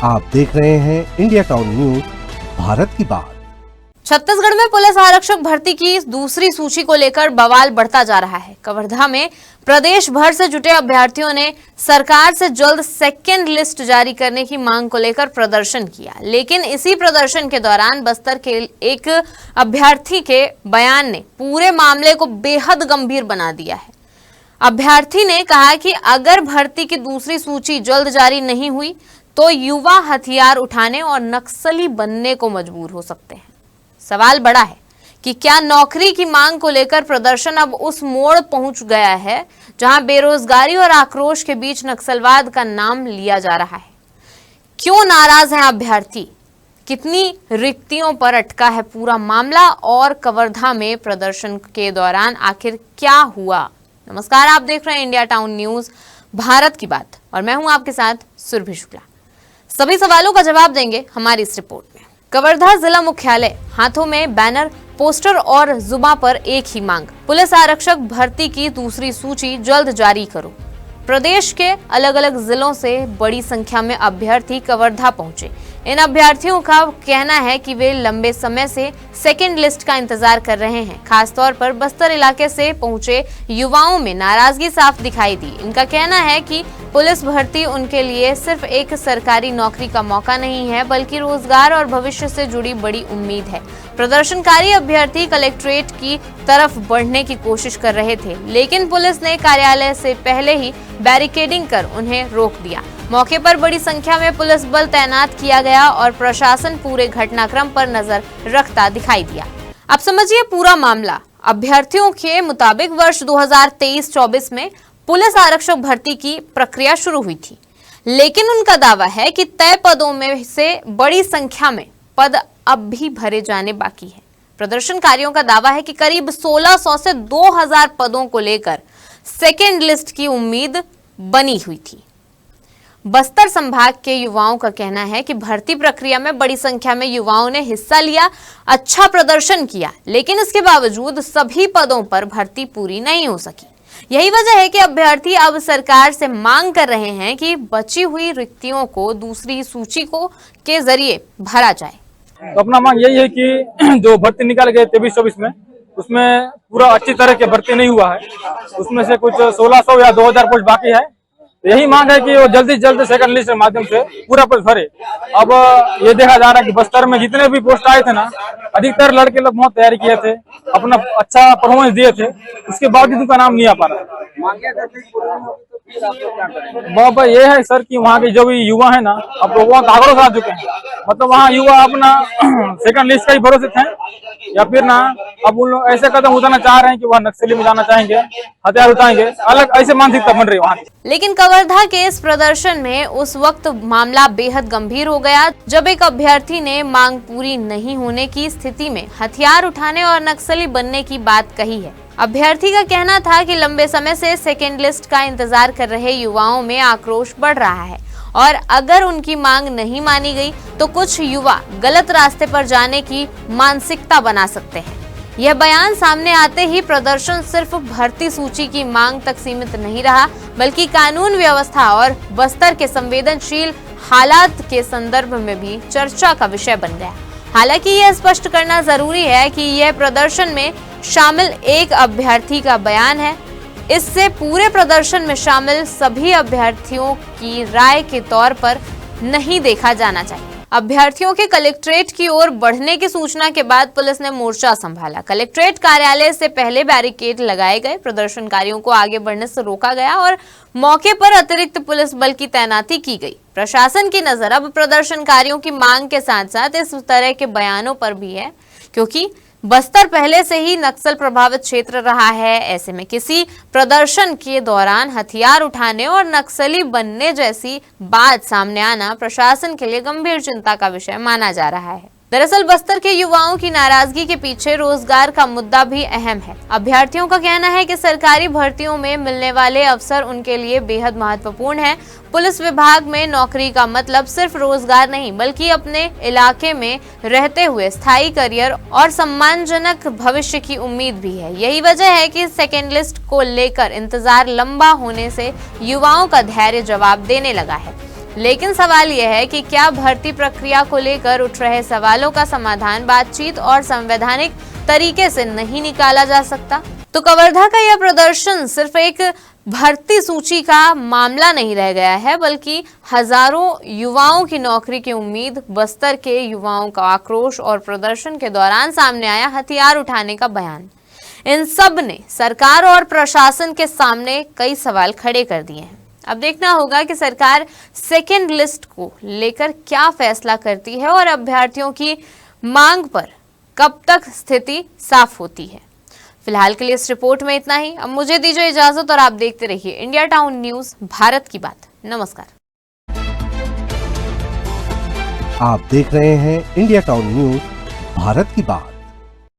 आप देख रहे हैं इंडिया टाउन न्यूज, भारत की बात। छत्तीसगढ़ में पुलिस आरक्षक भर्ती की दूसरी सूची को लेकर बवाल बढ़ता जा रहा है। कवर्धा में प्रदेश भर से जुटे अभ्यर्थियों ने सरकार से जल्द सेकेंड लिस्ट जारी करने की मांग को लेकर प्रदर्शन किया, लेकिन इसी प्रदर्शन के दौरान बस्तर के एक अभ्यर्थी के बयान ने पूरे मामले को बेहद गंभीर बना दिया है। अभ्यर्थी ने कहा कि अगर भर्ती की दूसरी सूची जल्द जारी नहीं हुई तो युवा हथियार उठाने और नक्सली बनने को मजबूर हो सकते हैं। सवाल बड़ा है कि क्या नौकरी की मांग को लेकर प्रदर्शन अब उस मोड़ पहुंच गया है जहां बेरोजगारी और आक्रोश के बीच नक्सलवाद का नाम लिया जा रहा है। क्यों नाराज हैं अभ्यर्थी, कितनी रिक्तियों पर अटका है पूरा मामला और कवर्धा में प्रदर्शन के दौरान आखिर क्या हुआ। नमस्कार, आप देख रहे हैं इंडिया टाउन न्यूज, भारत की बात, और मैं हूं आपके साथ सुरभि शुक्ला। सभी सवालों का जवाब देंगे हमारी इस रिपोर्ट में। कवर्धा जिला मुख्यालय, हाथों में बैनर, पोस्टर और जुबां पर एक ही मांग, पुलिस आरक्षक भर्ती की दूसरी सूची जल्द जारी करो। प्रदेश के अलग अलग जिलों से बड़ी संख्या में अभ्यर्थी कवर्धा पहुंचे। इन अभ्यर्थियों का कहना है कि वे लंबे समय से सेकेंड लिस्ट का इंतजार कर रहे हैं। खासतौर पर बस्तर इलाके से पहुंचे युवाओं में नाराजगी साफ दिखाई दी। इनका कहना है कि पुलिस भर्ती उनके लिए सिर्फ एक सरकारी नौकरी का मौका नहीं है, बल्कि रोजगार और भविष्य से जुड़ी बड़ी उम्मीद है। प्रदर्शनकारी अभ्यर्थी कलेक्ट्रेट की तरफ बढ़ने की कोशिश कर रहे थे, लेकिन पुलिस ने कार्यालय से पहले ही बैरिकेडिंग कर उन्हें रोक दिया। मौके पर बड़ी संख्या में पुलिस बल तैनात किया गया और प्रशासन पूरे घटनाक्रम पर नजर रखता दिखाई दिया। अब समझिए पूरा मामला। अभ्यर्थियों के मुताबिक वर्ष 2023-24 में पुलिस आरक्षक भर्ती की प्रक्रिया शुरू हुई थी, लेकिन उनका दावा है कि तय पदों में से बड़ी संख्या में पद अब भी भरे जाने बाकी है। प्रदर्शनकारियों का दावा है कि करीब 1600 से 2000 पदों को लेकर सेकेंड लिस्ट की उम्मीद बनी हुई थी। बस्तर संभाग के युवाओं का कहना है कि भर्ती प्रक्रिया में बड़ी संख्या में युवाओं ने हिस्सा लिया, अच्छा प्रदर्शन किया, लेकिन इसके बावजूद सभी पदों पर भर्ती पूरी नहीं हो सकी। यही वजह है कि अभ्यर्थी अब सरकार से मांग कर रहे हैं कि बची हुई रिक्तियों को दूसरी सूची के जरिए भरा जाए। तो अपना मांग यही है कि जो भर्ती निकाले गए 23-24 में, उसमें पूरा अच्छी तरह के भर्ती नहीं हुआ है। उसमें से कुछ 1600 या 2000 पोस्ट बाकी है। तो यही मांग है कि वो जल्दी से जल्द सेकंड लिस्ट के माध्यम से पूरा पोस्ट भरे। अब ये देखा जा रहा है कि बस्तर में जितने भी पोस्ट आए थे ना, अधिकतर लड़के लोग बहुत तैयारी किए थे, अपना अच्छा परफॉर्मेंस दिए थे, उसके बावजूद उनका नाम नहीं आ पा रहा। बाबा ये है सर कि वहाँ के जो भी युवा है ना, अब लोग वहाँ आक्रोश आ चुके हैं। मतलब वहाँ युवा अपना सेकंड लिस्ट का ही भरोसे थे, या फिर ना अब उन लोग ऐसे कदम उठाना चाह रहे हैं कि वह नक्सली में जाना चाहेंगे, हथियार उठाएंगे, अलग ऐसे मानसिकता बन रही है वहाँ। लेकिन कवर्धा के इस प्रदर्शन में उस वक्त मामला बेहद गंभीर हो गया जब एक अभ्यर्थी ने मांग पूरी नहीं होने की स्थिति में हथियार उठाने और नक्सली बनने की बात कही है। अभ्यर्थी का कहना था कि लंबे समय से सेकेंड लिस्ट का इंतजार कर रहे युवाओं में आक्रोश बढ़ रहा है और अगर उनकी मांग नहीं मानी गई तो कुछ युवा गलत रास्ते पर जाने की मानसिकता बना सकते हैं। यह बयान सामने आते ही प्रदर्शन सिर्फ भर्ती सूची की मांग तक सीमित नहीं रहा, बल्कि कानून व्यवस्था और बस्तर के संवेदनशील हालात के संदर्भ में भी चर्चा का विषय बन गया। हालांकि यह स्पष्ट करना जरूरी है कि यह प्रदर्शन में शामिल एक अभ्यर्थी का बयान है। इससे पूरे प्रदर्शन में शामिल सभी अभ्यर्थियों की राय के तौर पर नहीं देखा जाना चाहिए। अभ्यर्थियों के कलेक्ट्रेट की ओर बढ़ने की सूचना के बाद पुलिस ने मोर्चा संभाला। कलेक्ट्रेट कार्यालय से पहले बैरिकेड लगाए गए, प्रदर्शनकारियों को आगे बढ़ने से रोका गया और मौके पर अतिरिक्त पुलिस बल की तैनाती की गई। प्रशासन की नजर अब प्रदर्शनकारियों की मांग के साथ साथ इस तरह के बयानों पर भी है, क्योंकि बस्तर पहले से ही नक्सल प्रभावित क्षेत्र रहा है। ऐसे में किसी प्रदर्शन के दौरान हथियार उठाने और नक्सली बनने जैसी बात सामने आना प्रशासन के लिए गंभीर चिंता का विषय माना जा रहा है। दरअसल बस्तर के युवाओं की नाराजगी के पीछे रोजगार का मुद्दा भी अहम है। अभ्यर्थियों का कहना है कि सरकारी भर्तियों में मिलने वाले अवसर उनके लिए बेहद महत्वपूर्ण है। पुलिस विभाग में नौकरी का मतलब सिर्फ रोजगार नहीं, बल्कि अपने इलाके में रहते हुए स्थायी करियर और सम्मानजनक भविष्य की उम्मीद भी है। यही वजह है कि सेकेंड लिस्ट को लेकर इंतजार लंबा होने से युवाओं का धैर्य जवाब देने लगा है। लेकिन सवाल यह है कि क्या भर्ती प्रक्रिया को लेकर उठ रहे सवालों का समाधान बातचीत और संवैधानिक तरीके से नहीं निकाला जा सकता? तो कवर्धा का यह प्रदर्शन सिर्फ एक भर्ती सूची का मामला नहीं रह गया है, बल्कि हजारों युवाओं की नौकरी की उम्मीद, बस्तर के युवाओं का आक्रोश और प्रदर्शन के दौरान सामने आया हथियार उठाने का बयान। इन सब ने सरकार और प्रशासन के सामने कई सवाल खड़े कर दिए हैं। अब देखना होगा कि सरकार सेकेंड लिस्ट को लेकर क्या फैसला करती है और अभ्यर्थियों की मांग पर कब तक स्थिति साफ होती है। फिलहाल के लिए इस रिपोर्ट में इतना ही। अब मुझे दीजिए इजाजत और आप देखते रहिए इंडिया टाउन न्यूज, भारत की बात। नमस्कार। आप देख रहे हैं इंडिया टाउन न्यूज, भारत की बात।